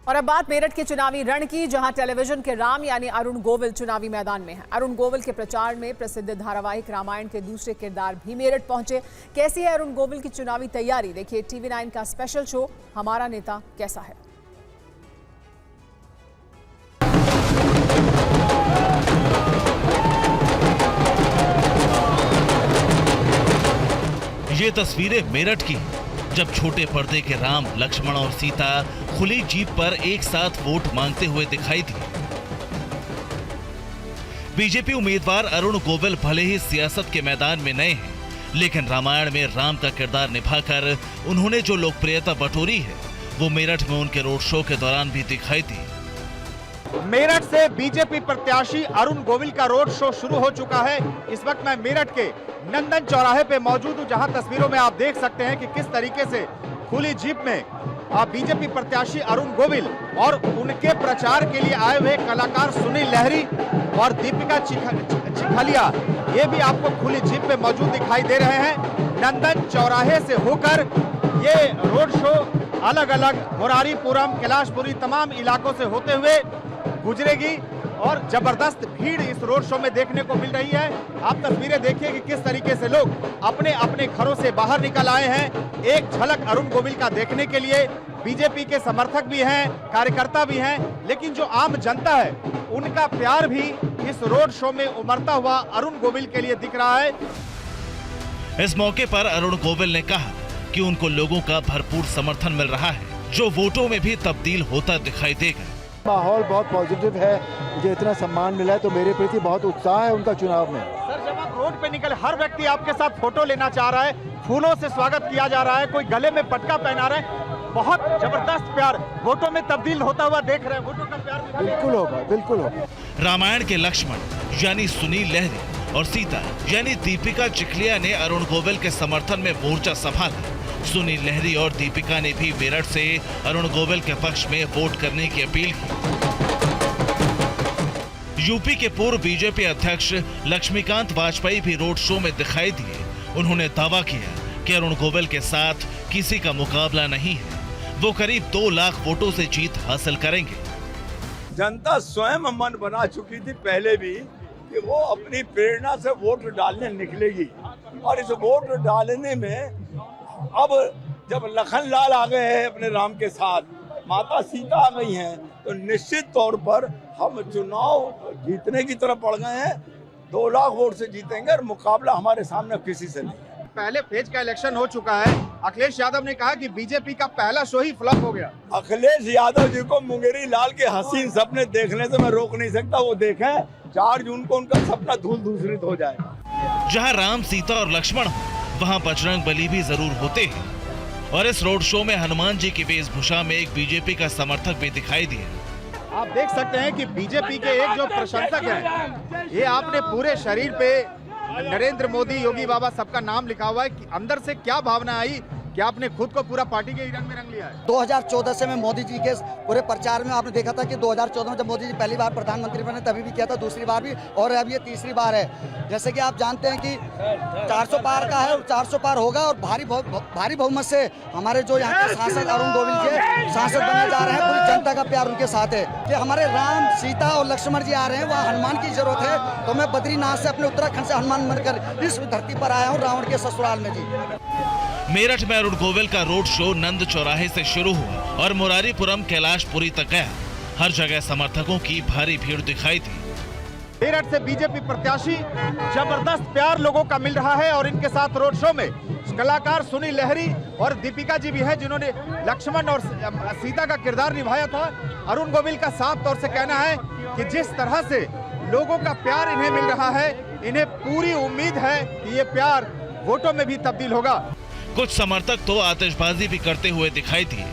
और अब बात मेरठ के चुनावी रण की, जहां टेलीविजन के राम यानी अरुण गोविल चुनावी मैदान में हैं। अरुण गोविल के प्रचार में प्रसिद्ध धारावाहिक रामायण के दूसरे किरदार भी मेरठ पहुंचे। कैसी है अरुण गोविल की चुनावी तैयारी, देखिए TV9 का स्पेशल शो हमारा नेता कैसा है। ये तस्वीरें मेरठ की, जब छोटे पर्दे के राम, लक्ष्मण और सीता खुली जीप पर एक साथ वोट मांगते हुए दिखाई दिए। बीजेपी उम्मीदवार अरुण गोविल भले ही सियासत के मैदान में नए हैं, लेकिन रामायण में राम का किरदार निभाकर उन्होंने जो लोकप्रियता बटोरी है, वो मेरठ में उनके रोड शो के दौरान भी दिखाई दी। मेरठ से बीजेपी प्रत्याशी अरुण गोविल का रोड शो शुरू हो चुका है। इस वक्त मैं मेरठ के नंदन चौराहे पे मौजूद हूं, जहां तस्वीरों में आप देख सकते हैं कि किस तरीके से खुली जीप में बीजेपी प्रत्याशी अरुण गोविल और उनके प्रचार के लिए आए हुए कलाकार सुनील लहरी और दीपिका चिखलिया, ये भी आपको खुली जीप में मौजूद दिखाई दे रहे हैं। नंदन चौराहे से होकर ये रोड शो अलग अलग मुरारीपुरम, कैलाशपुरी तमाम इलाकों से होते हुए गुजरेगी और जबरदस्त भीड़ इस रोड शो में देखने को मिल रही है। आप तस्वीरें देखिए कि किस तरीके से लोग अपने अपने घरों से बाहर निकल आए हैं एक झलक अरुण गोविल का देखने के लिए। बीजेपी के समर्थक भी हैं, कार्यकर्ता भी हैं, लेकिन जो आम जनता है उनका प्यार भी इस रोड शो में उमड़ता हुआ अरुण गोविल के लिए दिख रहा है। इस मौके पर अरुण गोविल ने कहा कि उनको लोगों का भरपूर समर्थन मिल रहा है, जो वोटों में भी तब्दील होता दिखाई देगा। माहौल बहुत पॉजिटिव है, मुझे इतना सम्मान मिला है तो मेरे प्रति बहुत उत्साह है उनका चुनाव में। सर, जब आप रोड पे निकले, हर व्यक्ति आपके साथ फोटो लेना चाह रहा है, फूलों से स्वागत किया जा रहा है, कोई गले में पटका पहना रहा है, बहुत जबरदस्त प्यार वोटों में तब्दील होता हुआ देख रहे हैं। वोटों का प्यार बिल्कुल होगा, बिल्कुल होगा। रामायण के लक्ष्मण यानी सुनील लहरी और सीता यानी दीपिका चिखलिया ने अरुण गोविल के समर्थन में मोर्चा संभाला। सुनील लहरी और दीपिका ने भी मेरठ से अरुण गोविल के पक्ष में वोट करने की अपील की। यूपी के पूर्व बीजेपी अध्यक्ष लक्ष्मीकांत वाजपेयी भी रोड शो में दिखाई दिए। उन्होंने दावा किया कि अरुण गोविल के साथ किसी का मुकाबला नहीं है, वो करीब 2 लाख वोटों से जीत हासिल करेंगे। जनता स्वयं मन बना चुकी थी पहले भी कि वो अपनी प्रेरणा से वोट डालने निकलेगी, और इस वोट डालने में अब जब लखन लाल आ गए हैं अपने राम के साथ, माता सीता आ गई हैं, तो निश्चित तौर पर हम चुनाव जीतने की तरफ बढ़ गए हैं। 2 लाख वोट से जीतेंगे और मुकाबला हमारे सामने किसी से नहीं। पहले फेज का इलेक्शन हो चुका है। अखिलेश यादव ने कहा कि बीजेपी का पहला शो ही फ्लॉप हो गया। अखिलेश यादव जी को मुंगेरी लाल के हसीन सपने देखने से मैं रोक नहीं सकता। वो देखें, 4 जून को उनका सपना धूल धूसरित हो जाए। जहां राम, सीता और लक्ष्मण हो, वहां बजरंग बली भी जरूर होते हैं। और इस रोड शो में हनुमान जी की वेशभूषा में एक बीजेपी का समर्थक भी दिखाई दिया। आप देख सकते हैं कि बीजेपी के एक जो प्रशंसक हैं, ये आपने पूरे शरीर पे नरेंद्र मोदी, योगी बाबा सबका नाम लिखा हुआ है। कि अंदर से क्या भावना आई कि आपने खुद को पूरा पार्टी के रंग में रंग लिया है? 2014 से मैं मोदी जी के पूरे प्रचार में आपने देखा था कि 2014 में जब मोदी जी पहली बार प्रधानमंत्री बने तभी भी किया था, दूसरी बार भी, और अब ये तीसरी बार है। जैसे कि आप जानते हैं कि 400 पार का है, 400 पार होगा और भारी बहुमत से हमारे जो यहाँ के सांसद अरुण गोविल जी सांसद बनने जा रहे हैं। पूरी जनता का प्यार उनके साथ है कि हमारे राम, सीता और लक्ष्मण जी आ रहे हैं, वहाँ हनुमान की जरूरत है, तो मैं बद्रीनाथ से अपने उत्तराखंड से हनुमान बनकर इस धरती पर आया हूँ, रावण के ससुराल में जी। मेरठ में अरुण गोविल का रोड शो नंद चौराहे से शुरू हुआ और मुरारीपुरम, कैलाशपुरी तक गया। हर जगह समर्थकों की भारी भीड़ दिखाई दी। मेरठ से बीजेपी प्रत्याशी जबरदस्त प्यार लोगों का मिल रहा है और इनके साथ रोड शो में कलाकार सुनील लहरी और दीपिका जी भी हैं, जिन्होंने लक्ष्मण और सीता का किरदार निभाया था। अरुण गोविल का साफ तौर से कहना है कि जिस तरह से लोगों का प्यार इन्हें मिल रहा है, इन्हें पूरी उम्मीद है कि ये प्यार वोटों में भी तब्दील होगा। कुछ समर्थक तो आतिशबाजी भी करते हुए दिखाई दिए।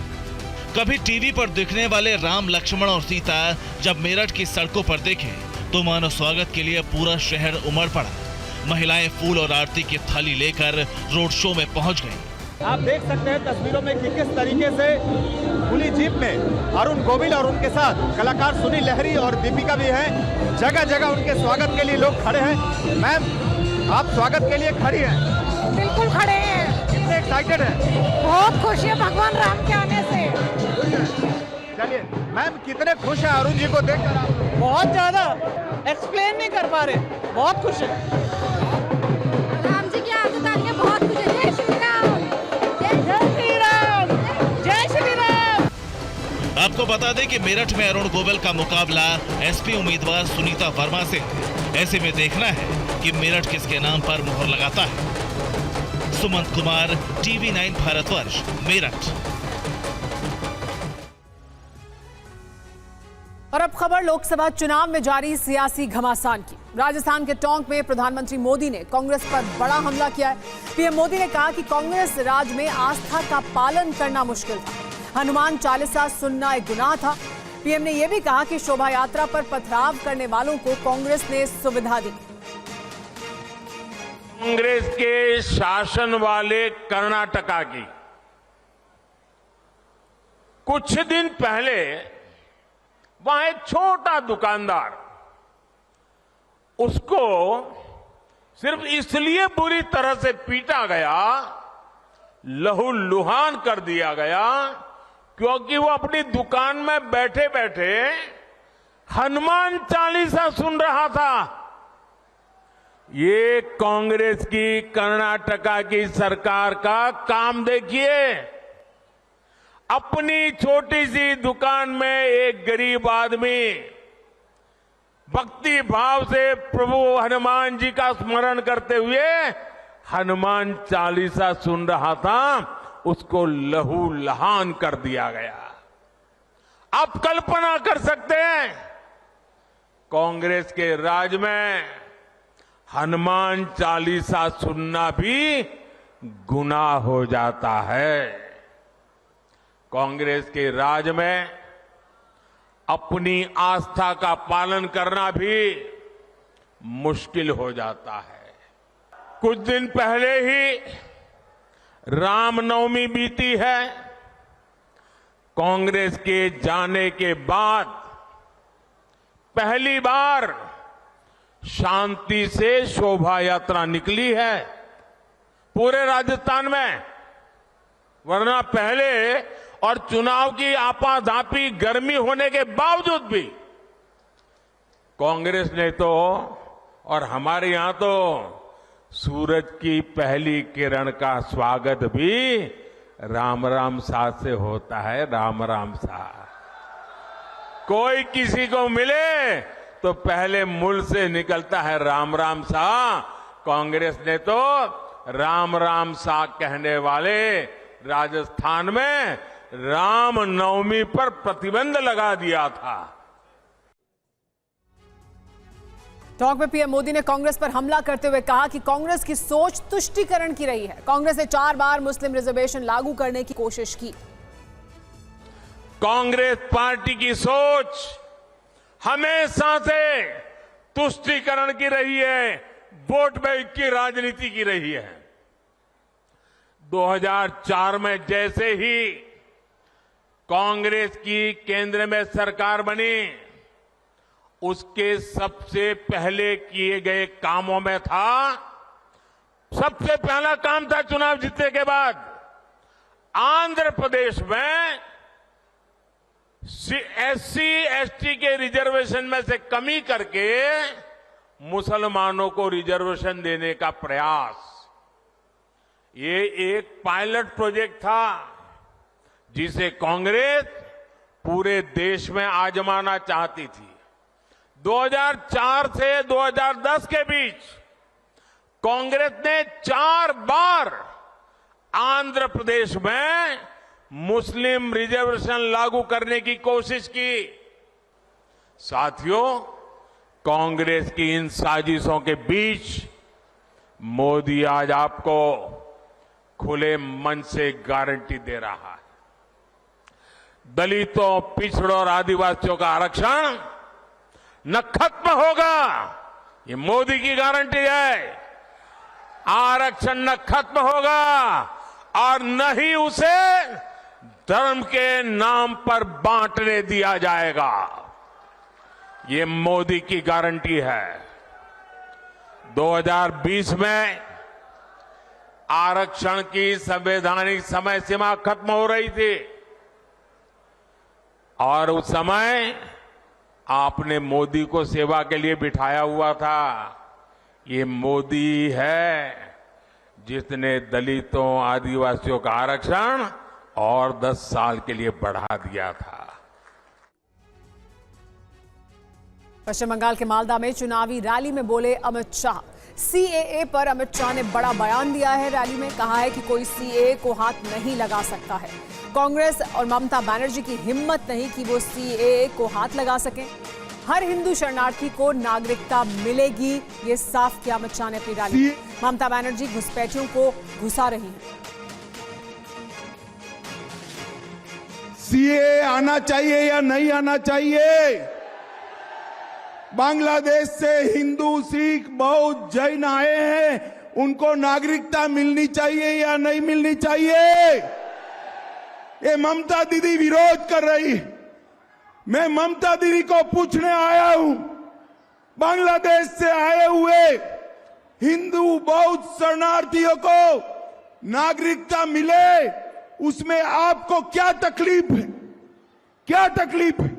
कभी टीवी पर दिखने वाले राम, लक्ष्मण और सीता जब मेरठ की सड़कों पर देखे तो मानो स्वागत के लिए पूरा शहर उमड़ पड़ा। महिलाएं फूल और आरती की थाली लेकर रोड शो में पहुंच गईं। आप देख सकते हैं तस्वीरों में कि किस तरीके से खुली जीप में अरुण गोविल और उनके साथ कलाकार सुनील लहरी और दीपिका भी हैं। जगह जगह उनके स्वागत के लिए लोग खड़े हैं। मैम, आप स्वागत के लिए खड़ी हैं? बिल्कुल खड़े हैं। कितने एक्साइटेड हैं? बहुत खुशी है भगवान राम के आने से। चलिए मैम, कितने खुश हैं अरुण जी को देखकर आप? बहुत ज्यादा एक्सप्लेन नहीं कर पा रहे, बहुत खुश है। राम जी की आरती ताल के बहुत खुश है। जय श्री राम, जय श्री राम, जय श्री राम। आपको बता दें कि मेरठ में अरुण गोविल का मुकाबला एसपी उम्मीदवार सुनीता वर्मा से है। ऐसे में देखना है कि मेरठ किसके नाम पर मुहर लगाता है। सुमंत कुमार, TV9 भारतवर्ष, मेरठ। और अब खबर लोकसभा चुनाव में जारी सियासी घमासान की। राजस्थान के टोंक में प्रधानमंत्री मोदी ने कांग्रेस पर बड़ा हमला किया है। पीएम मोदी ने कहा कि कांग्रेस राज में आस्था का पालन करना मुश्किल था। हनुमान चालीसा सुनना एक गुनाह था। पीएम ने यह भी कहा कि शोभा यात्रा पर पथराव करने वालों को कांग्रेस ने सुविधा दी। कांग्रेस के शासन वाले कर्नाटका की कुछ दिन पहले वहां एक छोटा दुकानदार, उसको सिर्फ इसलिए बुरी तरह से पीटा गया, लहूलुहान कर दिया गया, क्योंकि वो अपनी दुकान में बैठे बैठे हनुमान चालीसा सुन रहा था। ये कांग्रेस की कर्नाटका की सरकार का काम देखिए। अपनी छोटी सी दुकान में एक गरीब आदमी भक्ति भाव से प्रभु हनुमान जी का स्मरण करते हुए हनुमान चालीसा सुन रहा था, उसको लहूलुहान कर दिया गया। आप कल्पना कर सकते हैं, कांग्रेस के राज में हनुमान चालीसा सुनना भी गुनाह हो जाता है। कांग्रेस के राज में अपनी आस्था का पालन करना भी मुश्किल हो जाता है। कुछ दिन पहले ही रामनवमी बीती है। कांग्रेस के जाने के बाद पहली बार शांति से शोभा यात्रा निकली है पूरे राजस्थान में, वरना पहले और चुनाव की आपाधापी गर्मी होने के बावजूद भी कांग्रेस ने तो, और हमारे यहां तो सूरज की पहली किरण का स्वागत भी राम राम सा से होता है। राम राम सा, कोई किसी को मिले तो पहले मुंह से निकलता है राम राम सा। कांग्रेस ने तो राम राम सा कहने वाले राजस्थान में राम नवमी पर प्रतिबंध लगा दिया था। टोंक में पीएम मोदी ने कांग्रेस पर हमला करते हुए कहा कि कांग्रेस की सोच तुष्टीकरण की रही है। कांग्रेस ने 4 बार मुस्लिम रिजर्वेशन लागू करने की कोशिश की। कांग्रेस पार्टी की सोच हमेशा से तुष्टीकरण की रही है, वोट बैंक की राजनीति की रही है। 2004 में जैसे ही कांग्रेस की केंद्र में सरकार बनी, उसके सबसे पहले किए गए कामों में था, सबसे पहला काम था चुनाव जीतने के बाद आंध्र प्रदेश में SC ST के रिजर्वेशन में से कमी करके मुसलमानों को रिजर्वेशन देने का प्रयास। ये एक पायलट प्रोजेक्ट था जिसे कांग्रेस पूरे देश में आजमाना चाहती थी। 2004 से 2010 के बीच कांग्रेस ने 4 बार आंध्र प्रदेश में मुस्लिम रिजर्वेशन लागू करने की कोशिश की। साथियों, कांग्रेस की इन साजिशों के बीच मोदी आज आपको खुले मन से गारंटी दे रहा है, दलितों, पिछड़ों और आदिवासियों का आरक्षण न खत्म होगा। ये मोदी की गारंटी है। आरक्षण न खत्म होगा और न ही उसे धर्म के नाम पर बांटने दिया जाएगा। ये मोदी की गारंटी है। 2020 में आरक्षण की संवैधानिक समय सीमा खत्म हो रही थी और उस समय आपने मोदी को सेवा के लिए बिठाया हुआ था। ये मोदी है जिसने दलितों आदिवासियों का आरक्षण और 10 साल के लिए बढ़ा दिया था। पश्चिम बंगाल के मालदा में चुनावी रैली में बोले अमित शाह। सीएए पर अमित शाह ने बड़ा बयान दिया है। रैली में कहा है कि कोई सीएए को हाथ नहीं लगा सकता है। कांग्रेस और ममता बनर्जी की हिम्मत नहीं कि वो सीएए को हाथ लगा सकें। हर हिंदू शरणार्थी को नागरिकता मिलेगी, ये साफ किया अमित शाह ने अपनी रैली में। ममता बनर्जी घुसपैठियों को घुसा रही हैं। सीएए आना चाहिए या नहीं आना चाहिए? बांग्लादेश से हिंदू, सिख, बौद्ध, जैन आए हैं, उनको नागरिकता मिलनी चाहिए या नहीं मिलनी चाहिए? ये ममता दीदी विरोध कर रही। मैं ममता दीदी को पूछने आया हूं, बांग्लादेश से आए हुए हिंदू, बौद्ध शरणार्थियों को नागरिकता मिले, उसमें आपको क्या तकलीफ है? क्या तकलीफ है?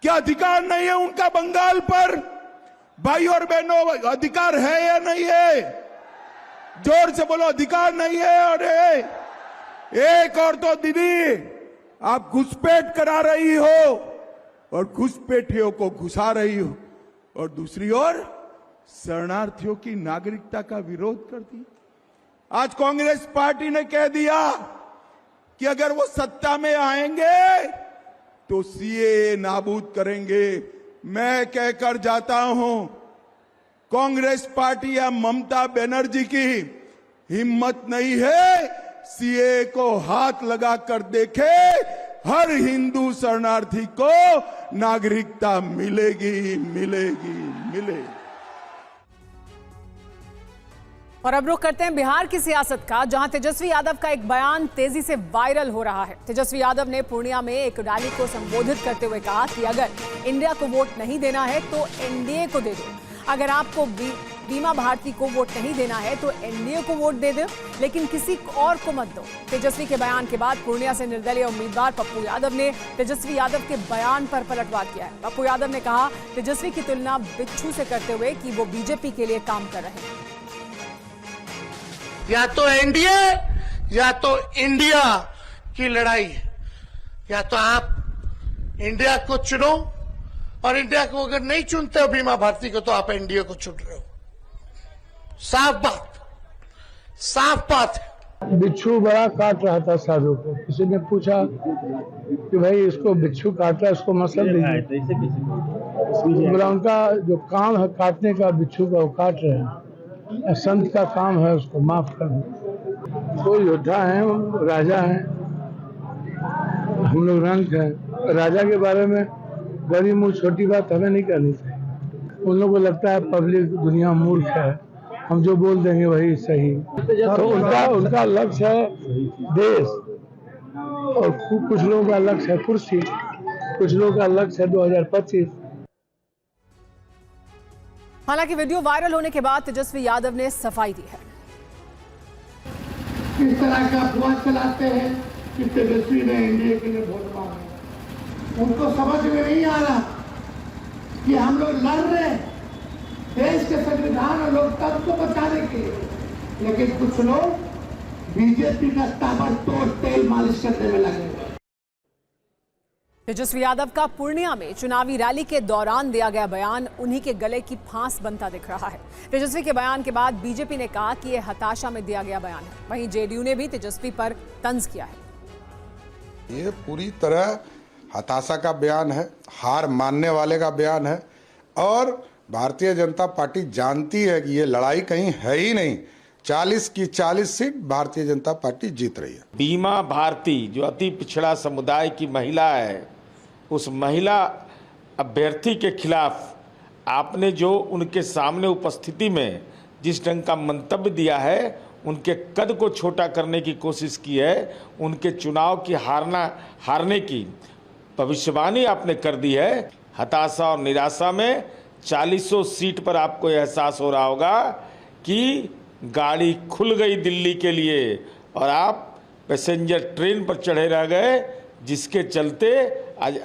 क्या अधिकार नहीं है उनका बंगाल पर? भाई और बहनों, अधिकार है या नहीं है? जोर से बोलो, अधिकार नहीं है। और एक और तो दीदी, आप घुसपैठ करा रही हो और घुसपैठियों को घुसा रही हो, और दूसरी ओर शरणार्थियों की नागरिकता का विरोध करती। आज कांग्रेस पार्टी ने कह दिया कि अगर वो सत्ता में आएंगे तो सीएए नाबूद करेंगे। मैं कहकर जाता हूं, कांग्रेस पार्टी या ममता बनर्जी की हिम्मत नहीं है सीएए को हाथ लगा कर देखे। हर हिंदू शरणार्थी को नागरिकता मिलेगी, मिलेगी, मिलेगी। और अब रुख करते हैं बिहार की सियासत का, जहां तेजस्वी यादव का एक बयान तेजी से वायरल हो रहा है। तेजस्वी यादव ने पूर्णिया में एक रैली को संबोधित करते हुए कहा कि अगर इंडिया को वोट नहीं देना है तो एनडीए को दे दो। अगर आपको बीमा भारती को वोट नहीं देना है तो एनडीए को वोट दे दो, लेकिन किसी और को मत दो। तेजस्वी के बयान के बाद पूर्णिया से निर्दलीय उम्मीदवार पप्पू यादव ने तेजस्वी यादव के बयान पर पलटवार किया है। पप्पू यादव ने कहा तेजस्वी की तुलना बिच्छू से करते हुए कि वो बीजेपी के लिए काम कर रहे हैं। या तो एनडीए या तो इंडिया की लड़ाई है। या तो आप इंडिया को चुनो, और इंडिया को अगर नहीं चुनते हो बीमा भारती को, तो आप एनडीए को चुन रहे हो। साफ बात, साफ बात है। बिच्छू बड़ा काट रहा था साधु को। किसी ने पूछा कि भाई इसको बिच्छू काट रहा है, इसको मतलब दीजिए। बोला उनका जो काम है काटने का, बिच्छू का, वो काट रहे हैं। संत का काम है उसको माफ करना। कोई योद्धा है, राजा है, हम लोग रंग हैं। राजा के बारे में बड़ी मुँह छोटी बात हमें नहीं करनी चाहिए। उन लोगों को लगता है पब्लिक दुनिया मूर्ख है, हम जो बोल देंगे वही सही। तो उनका लक्ष्य है देश, और कुछ लोगों का लक्ष्य है कुर्सी, कुछ लोगों का लक्ष्य है 2025। हालांकि वीडियो वायरल होने के बाद तेजस्वी यादव ने सफाई दी है। किस तरह का अफवाह चलाते हैं कि तेजस्वी ने एनडीए के लिए वोट मांगे। उनको समझ में नहीं आ रहा कि हम लोग लड़ रहे हैं देश के संविधान और लोकतंत्र को बचाने के लिए, लेकिन कुछ लोग बीजेपी का ताबड़तोड़ तेल मालिश करने में लगे हुए। तेजस्वी यादव का पूर्णिया में चुनावी रैली के दौरान दिया गया बयान उन्हीं के गले की फांस बनता दिख रहा है। तेजस्वी के बयान के बाद बीजेपी ने कहा कि यह हताशा में दिया गया बयान है। वहीं जेडीयू ने भी तेजस्वी पर तंज किया है। ये पूरी तरह हताशा का बयान है, हार मानने वाले का बयान है, और भारतीय जनता पार्टी जानती है कि ये लड़ाई कहीं है ही नहीं। 40 की 40 सीट भारतीय जनता पार्टी जीत रही है। बीमा भारती जो अति पिछड़ा समुदाय की महिला है, उस महिला अभ्यर्थी के खिलाफ आपने जो उनके सामने उपस्थिति में जिस ढंग का मंतव्य दिया है, उनके कद को छोटा करने की कोशिश की है, उनके चुनाव की हारने की भविष्यवाणी आपने कर दी है। हताशा और निराशा में 40 सीट पर आपको एहसास हो रहा होगा कि गाड़ी खुल गई दिल्ली के लिए और आप पैसेंजर ट्रेन पर चढ़े रह गए, जिसके चलते आज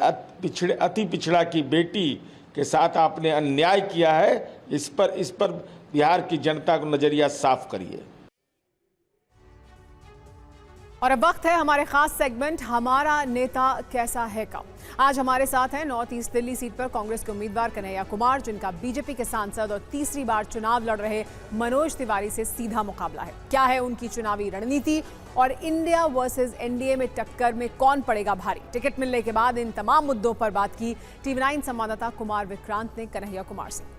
अति पिछड़ा की बेटी के साथ आपने अन्याय किया है। इस पर बिहार की जनता को नजरिया साफ करिए। और अब वक्त है हमारे खास सेगमेंट हमारा नेता कैसा है का। आज हमारे साथ हैं नॉर्थ ईस्ट दिल्ली सीट पर कांग्रेस के उम्मीदवार कन्हैया कुमार, जिनका बीजेपी के सांसद और तीसरी बार चुनाव लड़ रहे मनोज तिवारी से सीधा मुकाबला है। क्या है उनकी चुनावी रणनीति और इंडिया वर्सेस एनडीए में टक्कर में कौन पड़ेगा भारी? टिकट मिलने के बाद इन तमाम मुद्दों पर बात की TV9 संवाददाता कुमार विक्रांत ने कन्हैया कुमार से।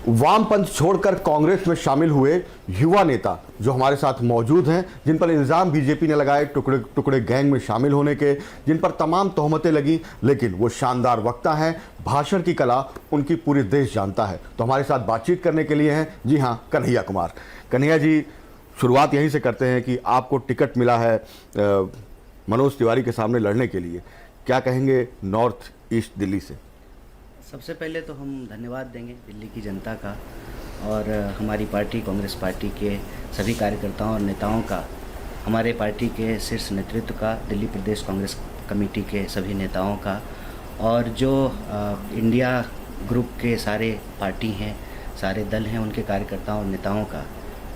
वामपंथ छोड़कर कांग्रेस में शामिल हुए युवा नेता जो हमारे साथ मौजूद हैं, जिन पर इल्जाम बीजेपी ने लगाए टुकड़े टुकड़े गैंग में शामिल होने के, जिन पर तमाम तोहमतें लगी, लेकिन वो शानदार वक्ता हैं, भाषण की कला उनकी पूरी देश जानता है। तो हमारे साथ बातचीत करने के लिए हैं जी हाँ कन्हैया कुमार। कन्हैया जी, शुरुआत यहीं से करते हैं कि आपको टिकट मिला है मनोज तिवारी के सामने लड़ने के लिए, क्या कहेंगे नॉर्थ ईस्ट दिल्ली से? सबसे पहले तो हम धन्यवाद देंगे दिल्ली की जनता का और हमारी पार्टी कांग्रेस पार्टी के सभी कार्यकर्ताओं और नेताओं का, हमारे पार्टी के शीर्ष नेतृत्व का, दिल्ली प्रदेश कांग्रेस कमेटी के सभी नेताओं का, और जो इंडिया ग्रुप के सारे पार्टी हैं, सारे दल हैं, उनके कार्यकर्ताओं और नेताओं का,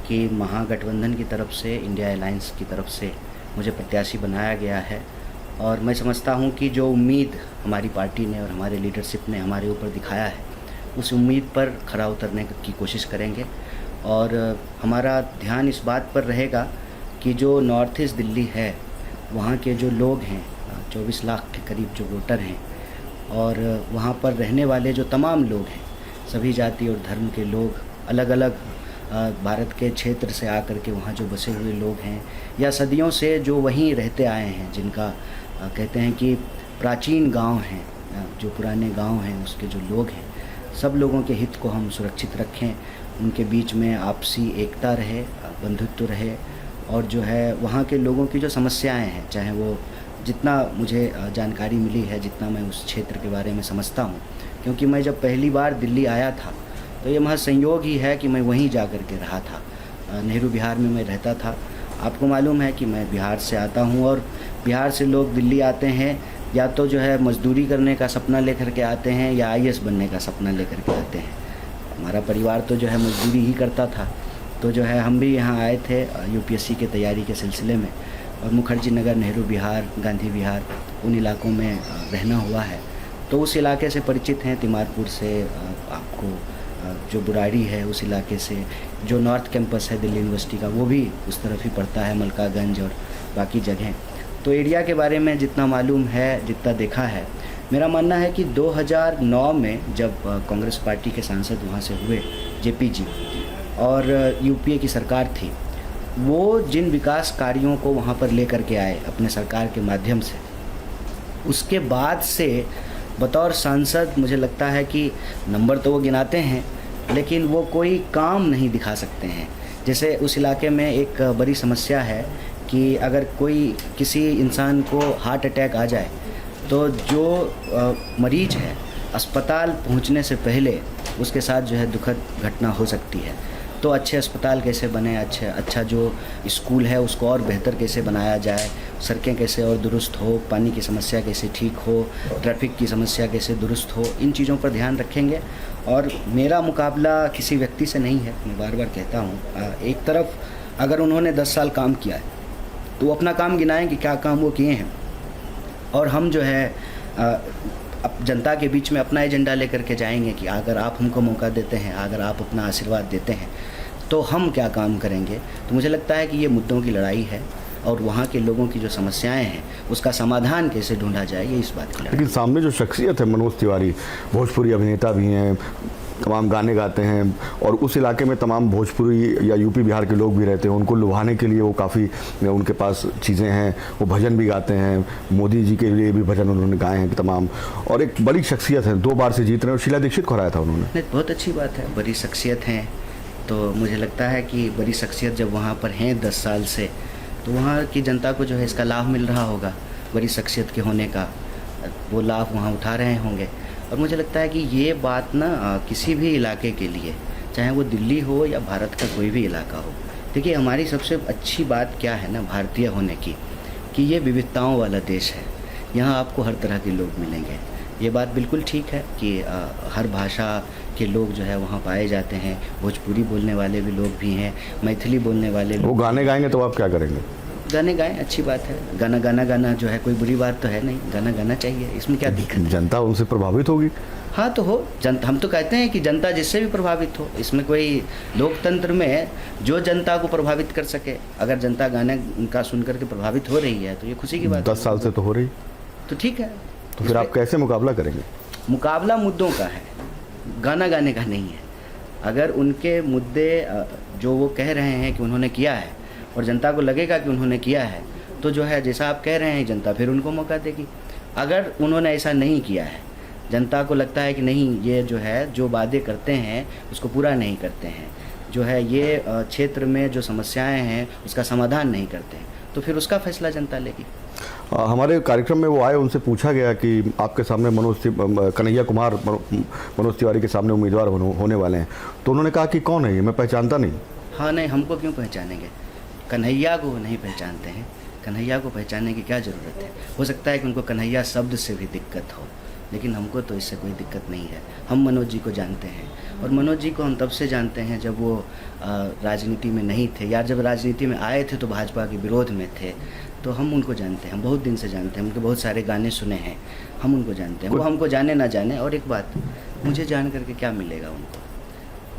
कि महागठबंधन की तरफ से, इंडिया अलायंस की तरफ से मुझे प्रत्याशी बनाया गया है। और मैं समझता हूं कि जो उम्मीद हमारी पार्टी ने और हमारे लीडरशिप ने हमारे ऊपर दिखाया है, उस उम्मीद पर खरा उतरने की कोशिश करेंगे। और हमारा ध्यान इस बात पर रहेगा कि जो नॉर्थ ईस्ट दिल्ली है, वहाँ के जो लोग हैं, 24 लाख के करीब जो वोटर हैं, और वहाँ पर रहने वाले जो तमाम लोग हैं, सभी जाति और धर्म के लोग, अलग अलग भारत के क्षेत्र से आकर के वहाँ जो बसे हुए लोग हैं, या सदियों से जो वहीं रहते आए हैं, जिनका कहते हैं कि प्राचीन गांव हैं, जो पुराने गांव हैं, उसके जो लोग हैं, सब लोगों के हित को हम सुरक्षित रखें, उनके बीच में आपसी एकता रहे, बंधुत्व रहे, और जो है वहाँ के लोगों की जो समस्याएं हैं, चाहे वो, जितना मुझे जानकारी मिली है, जितना मैं उस क्षेत्र के बारे में समझता हूँ, क्योंकि मैं जब पहली बार दिल्ली आया था तो ये महज संयोग ही है कि मैं वहीं जा कर के रहा था। नेहरू विहार में मैं रहता था। आपको मालूम है कि मैं बिहार से आता हूँ, और बिहार से लोग दिल्ली आते हैं या तो जो है मजदूरी करने का सपना लेकर के आते हैं, या IAS बनने का सपना लेकर के आते हैं। हमारा परिवार तो जो है मजदूरी ही करता था, तो जो है हम भी यहाँ आए थे UPSC की तैयारी के सिलसिले में, और मुखर्जी नगर, नेहरू विहार, गांधी विहार, उन इलाकों में रहना हुआ है, तो उस इलाके से परिचित हैं। तिमारपुर से आपको जो बुराड़ी है उस इलाके से, जो नॉर्थ कैंपस है दिल्ली यूनिवर्सिटी का, वो भी उस तरफ ही पड़ता है, मलकागंज और बाकी जगह। तो एरिया के बारे में जितना मालूम है, जितना देखा है, मेरा मानना है कि 2009 में जब कांग्रेस पार्टी के सांसद वहाँ से हुए, JP जी, और UPA की सरकार थी, वो जिन विकास कार्यों को वहाँ पर लेकर के आए अपने सरकार के माध्यम से, उसके बाद से बतौर सांसद मुझे लगता है कि नंबर तो वो गिनाते हैं, लेकिन वो कोई काम नहीं दिखा सकते हैं। जैसे उस इलाके में एक बड़ी समस्या है कि अगर कोई किसी इंसान को हार्ट अटैक आ जाए, तो जो मरीज है, अस्पताल पहुंचने से पहले उसके साथ जो है दुखद घटना हो सकती है। तो अच्छे अस्पताल कैसे बने, अच्छा जो स्कूल है उसको और बेहतर कैसे बनाया जाए, सड़कें कैसे और दुरुस्त हो, पानी की समस्या कैसे ठीक हो, ट्रैफिक की समस्या कैसे दुरुस्त हो, इन चीज़ों पर ध्यान रखेंगे। और मेरा मुकाबला किसी व्यक्ति से नहीं है, मैं बार बार कहता हूँ। एक तरफ अगर उन्होंने 10 साल काम किया है तो वो अपना काम गिनाएं कि क्या काम वो किए हैं, और हम जो है अब जनता के बीच में अपना एजेंडा लेकर के जाएंगे कि अगर आप हमको मौका देते हैं, अगर आप अपना आशीर्वाद देते हैं, तो हम क्या काम करेंगे। तो मुझे लगता है कि ये मुद्दों की लड़ाई है, और वहाँ के लोगों की जो समस्याएं हैं उसका समाधान कैसे ढूंढा जाए, ये इस बात की लड़ाई। लेकिन सामने जो शख्सियत है मनोज तिवारी, भोजपुरी अभिनेता भी हैं, तमाम गाने गाते हैं, और उस इलाके में तमाम भोजपुरी या UP बिहार के लोग भी रहते हैं, उनको लुभाने के लिए वो काफ़ी उनके पास चीज़ें हैं, वो भजन भी गाते हैं, मोदी जी के लिए भी भजन उन्होंने गाए हैं तमाम, और एक बड़ी शख्सियत है, 2 बार से जीत रहे हैं, और शीला दीक्षित को हराया था उन्होंने। बहुत अच्छी बात है, बड़ी शख्सियत हैं, तो मुझे लगता है कि बड़ी शख्सियत जब वहाँ पर हैं 10 साल से, तो वहाँ की जनता को जो है इसका लाभ मिल रहा होगा, बड़ी शख्सियत के होने का वो लाभ वहाँ उठा रहे होंगे। और मुझे लगता है कि ये बात ना किसी भी इलाके के लिए, चाहे वो दिल्ली हो या भारत का कोई भी इलाका हो, देखिए हमारी सबसे अच्छी बात क्या है ना भारतीय होने की, कि ये विविधताओं वाला देश है, यहाँ आपको हर तरह के लोग मिलेंगे। ये बात बिल्कुल ठीक है कि हर भाषा के लोग जो है वहाँ पाए जाते हैं। भोजपुरी बोलने वाले भी लोग भी हैं, मैथिली बोलने वाले लोग। वो गाने गाएंगे तो आप क्या करेंगे? गाने गाएं, अच्छी बात है। गाना जो है कोई बुरी बात तो है नहीं, गाना गाना चाहिए, इसमें क्या दिक्कत है? जनता उनसे प्रभावित होगी। हाँ तो हो, हम तो कहते हैं कि जनता जिससे भी प्रभावित हो, इसमें कोई लोकतंत्र में जो जनता को प्रभावित कर सके, अगर जनता गाने उनका सुन करके प्रभावित हो रही है तो ये खुशी की बात 10 साल से तो हो रही, तो ठीक है। तो फिर आप कैसे मुकाबला करेंगे? मुकाबला मुद्दों का है, गाना गाने का नहीं है। अगर उनके मुद्दे जो वो कह रहे हैं कि उन्होंने किया है और जनता को लगेगा कि उन्होंने किया है, तो जो है जैसा आप कह रहे हैं जनता फिर उनको मौका देगी। अगर उन्होंने ऐसा नहीं किया है, जनता को लगता है कि नहीं ये जो है जो वादे करते हैं उसको पूरा नहीं करते हैं, जो है ये क्षेत्र में जो समस्याएं हैं उसका समाधान नहीं करते हैं, तो फिर उसका फैसला जनता लेगी। हमारे कार्यक्रम में वो आए, उनसे पूछा गया कि आपके सामने कन्हैया कुमार मनोज तिवारी के सामने उम्मीदवार होने वाले हैं, तो उन्होंने कहा कि कौन है ये, मैं पहचानता नहीं। हाँ नहीं, हमको क्यों पहचानेंगे? कन्हैया को नहीं पहचानते हैं, कन्हैया को पहचानने की क्या ज़रूरत है? हो सकता है कि उनको कन्हैया शब्द से भी दिक्कत हो, लेकिन हमको तो इससे कोई दिक्कत नहीं है। हम मनोज जी को जानते हैं, और मनोज जी को हम तब से जानते हैं जब वो राजनीति में नहीं थे, या जब राजनीति में आए थे तो भाजपा के विरोध में थे, तो हम उनको जानते हैं, हम बहुत दिन से जानते हैं, उनके बहुत सारे गाने सुने हैं, हम उनको जानते हैं। वो हमको जाने ना जाने, और एक बात, मुझे जान करके क्या मिलेगा उनको?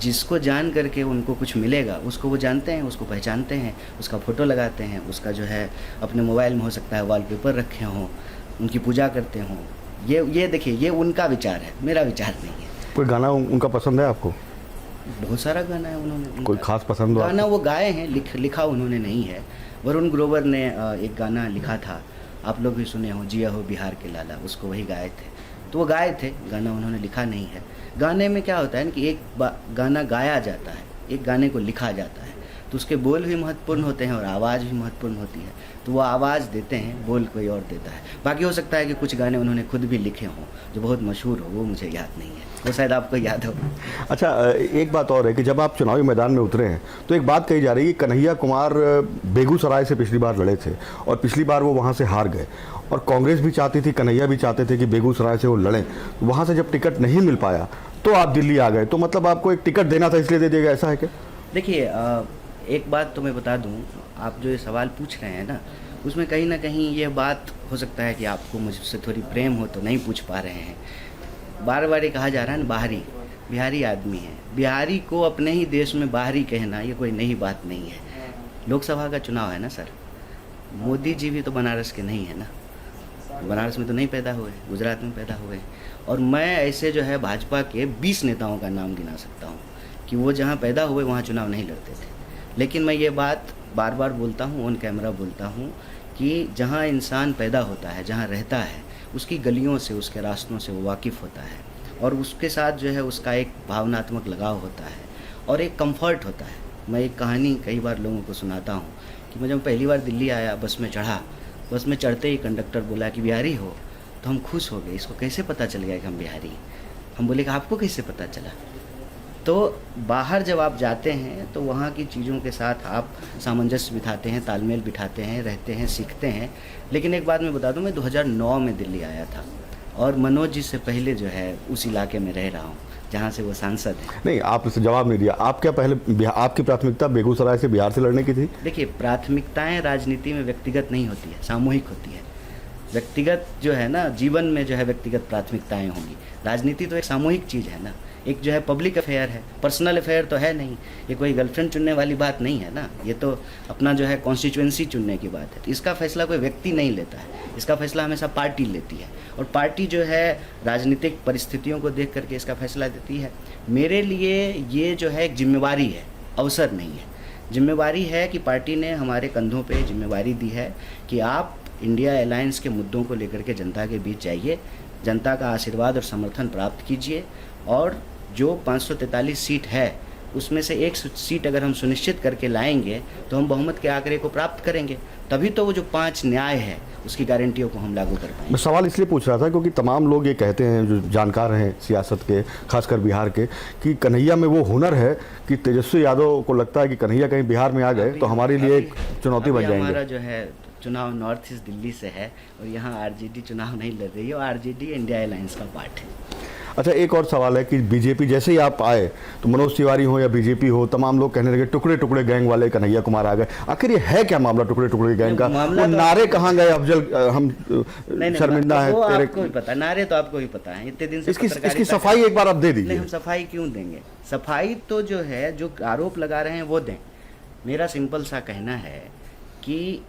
जिसको जान करके उनको कुछ मिलेगा उसको वो जानते हैं, उसको पहचानते हैं, उसका फ़ोटो लगाते हैं, उसका जो है अपने मोबाइल में हो सकता है वॉलपेपर रखे हों, उनकी पूजा करते हों। ये देखिए, ये उनका विचार है, मेरा विचार नहीं है। कोई गाना उनका पसंद है आपको? बहुत सारा गाना है उन्होंने। कोई खास पसंद हो? गाना वो गाए हैं, लिखा उन्होंने नहीं है। वरुण ग्रोवर ने एक गाना लिखा था, आप लोग भी सुने हो, जिया हो बिहार के लाला, उसको वही गाए थे, तो वो गाए थे, गाना उन्होंने लिखा नहीं है। गाने में क्या होता है ना कि एक गाना गाया जाता है, एक गाने को लिखा जाता है, तो उसके बोल भी महत्वपूर्ण होते हैं और आवाज़ भी महत्वपूर्ण होती है, तो वो आवाज़ देते हैं, बोल कोई और देता है। बाकी हो सकता है कि कुछ गाने उन्होंने खुद भी लिखे हों जो बहुत मशहूर हो, वो मुझे याद नहीं है, वो शायद आपको याद हो। अच्छा, एक बात और है कि जब आप चुनावी मैदान में उतरे हैं तो एक बात कही जा रही है कि कन्हैया कुमार बेगूसराय से पिछली बार लड़े थे और पिछली बार वो वहाँ से हार गए, और कांग्रेस भी चाहती थी, कन्हैया भी चाहते थे कि बेगूसराय से वो लड़ें। वहाँ से जब टिकट नहीं मिल पाया तो आप दिल्ली आ गए, तो मतलब आपको एक टिकट देना था इसलिए दे दिया गया, ऐसा है क्या? देखिए, एक बात तो मैं बता दूं, आप जो ये सवाल पूछ रहे हैं ना, उसमें कहीं ना कहीं ये बात हो सकता है कि आपको मुझसे थोड़ी प्रेम हो तो नहीं पूछ पा रहे हैं। बार बार ये कहा जा रहा है ना, बाहरी बिहारी आदमी है, बिहारी को अपने ही देश में बाहरी कहना ये कोई नई बात नहीं है। लोकसभा का चुनाव है ना सर, मोदी जी भी तो बनारस के नहीं है ना, बनारस में तो नहीं पैदा हुए, गुजरात में पैदा हुए। और मैं ऐसे जो है भाजपा के 20 नेताओं का नाम गिना सकता हूँ कि वो जहाँ पैदा हुए वहाँ चुनाव नहीं लड़ते थे। लेकिन मैं ये बात बार बार बोलता हूँ, ऑन कैमरा बोलता हूँ कि जहाँ इंसान पैदा होता है, जहाँ रहता है, उसकी गलियों से, उसके रास्तों से वो वाकिफ़ होता है, और उसके साथ जो है उसका एक भावनात्मक लगाव होता है और एक कंफर्ट होता है। मैं एक कहानी कई बार लोगों को सुनाता हूँ कि मैं जब पहली बार दिल्ली आया, बस में चढ़ा, बस में चढ़ते ही कंडक्टर बोला कि बिहारी हो, तो हम खुश हो गए। इसको कैसे पता चल गया कि हम बिहारी हैं? हम बोले कि आपको कैसे पता चला? तो बाहर जब आप जाते हैं तो वहाँ की चीज़ों के साथ आप सामंजस्य बिठाते हैं, तालमेल बिठाते हैं, रहते हैं, सीखते हैं। लेकिन एक बात मैं बता दूं, मैं 2009 में दिल्ली आया था और मनोज जी से पहले जो है उस इलाके में रह रहा हूँ जहाँ से वो सांसद है। नहीं, आप इसे जवाब नहीं दिया। आप क्या पहले आपकी प्राथमिकता बेगूसराय से, बिहार से लड़ने की थी? देखिए, प्राथमिकताएँ राजनीति में व्यक्तिगत नहीं होती है, सामूहिक होती है। व्यक्तिगत जो है ना, जीवन में जो है व्यक्तिगत प्राथमिकताएँ होंगी, राजनीति तो एक सामूहिक चीज़ है ना, एक जो है पब्लिक अफेयर है, पर्सनल अफेयर तो है नहीं। ये कोई गर्लफ्रेंड चुनने वाली बात नहीं है ना, ये तो अपना जो है कॉन्स्टिट्यूएंसी चुनने की बात है। इसका फैसला कोई व्यक्ति नहीं लेता है, इसका फैसला हमेशा पार्टी लेती है, और पार्टी जो है राजनीतिक परिस्थितियों को देख करके इसका फैसला देती है। मेरे लिए ये जो है एक जिम्मेवारी है, अवसर नहीं है। जिम्मेवारी है कि पार्टी ने हमारे कंधों पर जिम्मेवारी दी है कि आप इंडिया अलायंस के मुद्दों को लेकर के जनता के बीच जाइए, जनता का आशीर्वाद और समर्थन प्राप्त कीजिए, और जो 543 सीट है उसमें से एक सीट अगर हम सुनिश्चित करके लाएंगे तो हम बहुमत के आंकड़े को प्राप्त करेंगे, तभी तो वो जो 5 न्याय है उसकी गारंटियों को हम लागू कर पाएंगे। मैं सवाल इसलिए पूछ रहा था क्योंकि तमाम लोग ये कहते हैं, जो जानकार हैं सियासत के, खासकर बिहार के, कि कन्हैया में वो हुनर है कि तेजस्वी यादव को लगता है कि कन्हैया कहीं बिहार में आ गए तो हमारे लिए एक चुनौती बन जाएंगे। हमारा जो है चुनाव नॉर्थ ईस्ट दिल्ली से है और यहाँ आरजेडी चुनाव नहीं लड़ रही है और आरजेडी इंडिया अलायंस का पार्ट है। अच्छा, एक और सवाल है कि बीजेपी जैसे ही आप आए तो मनोज तिवारी हो या बीजेपी हो, तमाम लोग कहने लगे टुकड़े टुकड़े गैंग वाले कन्हैया कुमार आ गए। आखिर ये है क्या मामला टुकड़े टुकड़े गैंग का? वो नारे कहाँ गए? अफजल हम शर्मिंदा है तेरे, आपको भी पता, नारे तो आपको भी पता है। इतने दिन से इसकी सफाई एक बार आप दे दीजिए। हम सफाई क्यों देंगे? सफाई तो जो है, जो आरोप लगा रहे हैं वो दें। मेरा सिंपल सा कहना है कि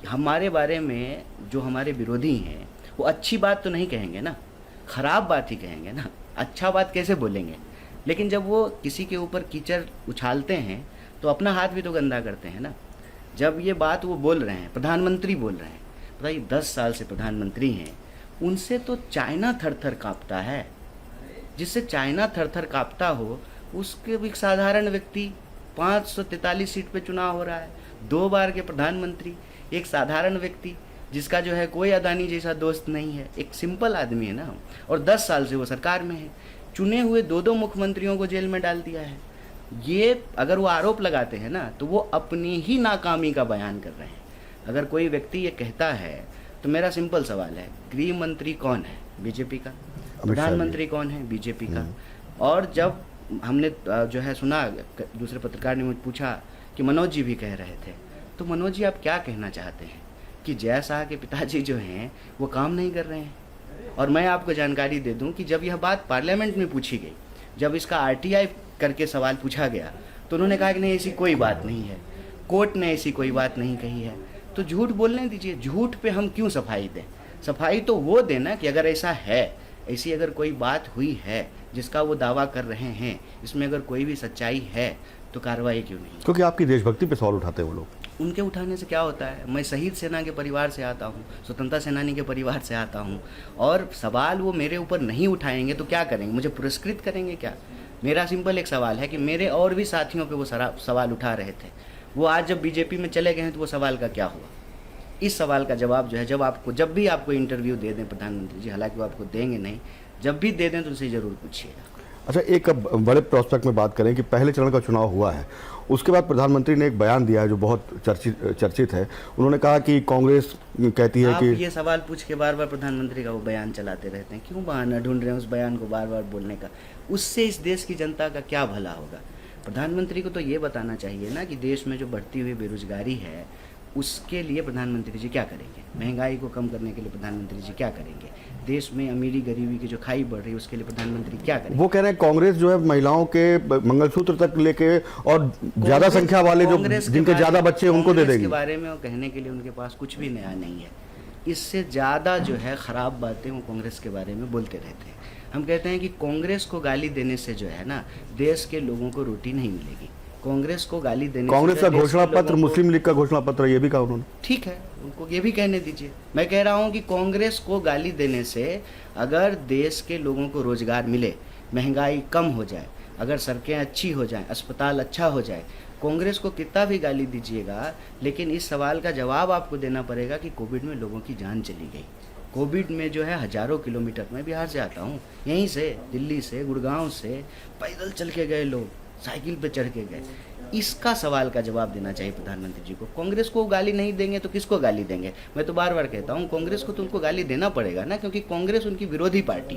हमारे बारे में जो हमारे विरोधी हैं वो अच्छी बात तो नहीं कहेंगे ना, खराब बात ही कहेंगे ना, अच्छा बात कैसे बोलेंगे? लेकिन जब वो किसी के ऊपर कीचड़ उछालते हैं तो अपना हाथ भी तो गंदा करते हैं ना। जब ये बात वो बोल रहे हैं, प्रधानमंत्री बोल रहे हैं, बताइए 10 साल से प्रधानमंत्री हैं, उनसे तो चाइना थर थर काँपता है। जिससे चाइना थर थर काँपता हो उसके भी साधारण व्यक्ति, 543 सीट पे चुनाव हो रहा है, 2 बार के प्रधानमंत्री, एक साधारण व्यक्ति जिसका जो है कोई अदानी जैसा दोस्त नहीं है, एक सिंपल आदमी है ना, और 10 साल से वो सरकार में है, चुने हुए 2 मुख्यमंत्रियों को जेल में डाल दिया है। ये अगर वो आरोप लगाते हैं ना तो वो अपनी ही नाकामी का बयान कर रहे हैं। अगर कोई व्यक्ति ये कहता है तो मेरा सिंपल सवाल है, गृह मंत्री कौन है? बीजेपी का। प्रधानमंत्री कौन है? बीजेपी का। और जब हमने जो है सुना, दूसरे पत्रकार ने मुझे पूछा कि मनोज जी भी कह रहे थे, तो मनोज जी आप क्या कहना चाहते हैं कि जय शाह के पिताजी जो हैं वो काम नहीं कर रहे हैं? और मैं आपको जानकारी दे दूं कि जब यह बात पार्लियामेंट में पूछी गई, जब इसका आरटीआई करके सवाल पूछा गया तो उन्होंने कहा कि नहीं, ऐसी कोई बात नहीं है, कोर्ट ने ऐसी कोई बात नहीं कही है। तो झूठ बोलने दीजिए, झूठ पे हम क्यों सफाई दें? सफाई तो वो देना कि अगर ऐसा है, ऐसी अगर कोई बात हुई है जिसका वो दावा कर रहे हैं, इसमें अगर कोई भी सच्चाई है तो कार्रवाई क्यों नहीं? क्योंकि आपकी देशभक्ति पे सवाल उठाते हैं वो लोग। उनके उठाने से क्या होता है? मैं शहीद सेना के परिवार से आता हूँ, स्वतंत्रता सेनानी के परिवार से आता हूँ, और सवाल वो मेरे ऊपर नहीं उठाएंगे तो क्या करेंगे? मुझे पुरस्कृत करेंगे क्या? मेरा सिंपल एक सवाल है कि मेरे और भी साथियों पे वो सवाल उठा रहे थे, वो आज जब बीजेपी में चले गए हैं तो वो सवाल का क्या हुआ? इस सवाल का जवाब जो है, जब भी आपको इंटरव्यू दे दें प्रधानमंत्री जी, हालांकि वो आपको देंगे नहीं, जब भी दे दें तो उनसे ज़रूर पूछिएगा। अच्छा, एक बड़े प्रोस्पेक्ट में बात करें कि पहले चरण का चुनाव हुआ है, उसके बाद प्रधानमंत्री ने एक बयान दिया है जो बहुत चर्चित है। उन्होंने कहा कि कांग्रेस कहती है कि ये सवाल पूछ के बार बार प्रधानमंत्री का वो बयान चलाते रहते हैं, क्यों बहाना ढूंढ रहे हैं उस बयान को बार बार बोलने का? उससे इस देश की जनता का क्या भला होगा? प्रधानमंत्री को तो ये बताना चाहिए ना कि देश में जो बढ़ती हुई बेरोजगारी है उसके लिए प्रधानमंत्री जी क्या करेंगे? महंगाई को कम करने के लिए प्रधानमंत्री जी क्या करेंगे? देश में अमीरी गरीबी की जो खाई बढ़ रही है उसके लिए प्रधानमंत्री क्या करेंगे? वो कह रहे हैं कांग्रेस जो है महिलाओं के मंगलसूत्र तक लेके और ज्यादा संख्या वाले जो जिनके ज्यादा बच्चे उनको दे देंगे। इसके बारे में वो कहने के लिए उनके पास कुछ भी नया नहीं है। इससे ज्यादा जो है खराब बातें वो कांग्रेस के बारे में बोलते रहते हैं। हम कहते हैं कि कांग्रेस को गाली देने से जो है ना, देश के लोगों को रोटी नहीं मिलेगी। कांग्रेस को गाली देने, कांग्रेस का घोषणा पत्र, मुस्लिम लीग का घोषणा पत्र, ये भी कहा उन्होंने। ठीक है, उनको ये भी कहने दीजिए। मैं कह रहा हूँ कि कांग्रेस को गाली देने से अगर देश के लोगों को रोजगार मिले, महंगाई कम हो जाए, अगर सड़कें अच्छी हो जाएं, अस्पताल अच्छा हो जाए, कांग्रेस को कितना भी गाली दीजिएगा, लेकिन इस सवाल का जवाब आपको देना पड़ेगा कि कोविड में लोगों की जान चली गई। कोविड में जो है हजारों किलोमीटर, मैं बिहार से आता हूँ, यहीं से, दिल्ली से, गुड़गांव से पैदल चल के गए लोग, साइकिल पे चढ़ के गए। इसका सवाल का जवाब देना चाहिए प्रधानमंत्री जी को। कांग्रेस को गाली नहीं देंगे तो किसको गाली देंगे? मैं तो बार बार कहता हूँ, कांग्रेस को तो उनको गाली देना पड़ेगा ना, क्योंकि कांग्रेस उनकी विरोधी पार्टी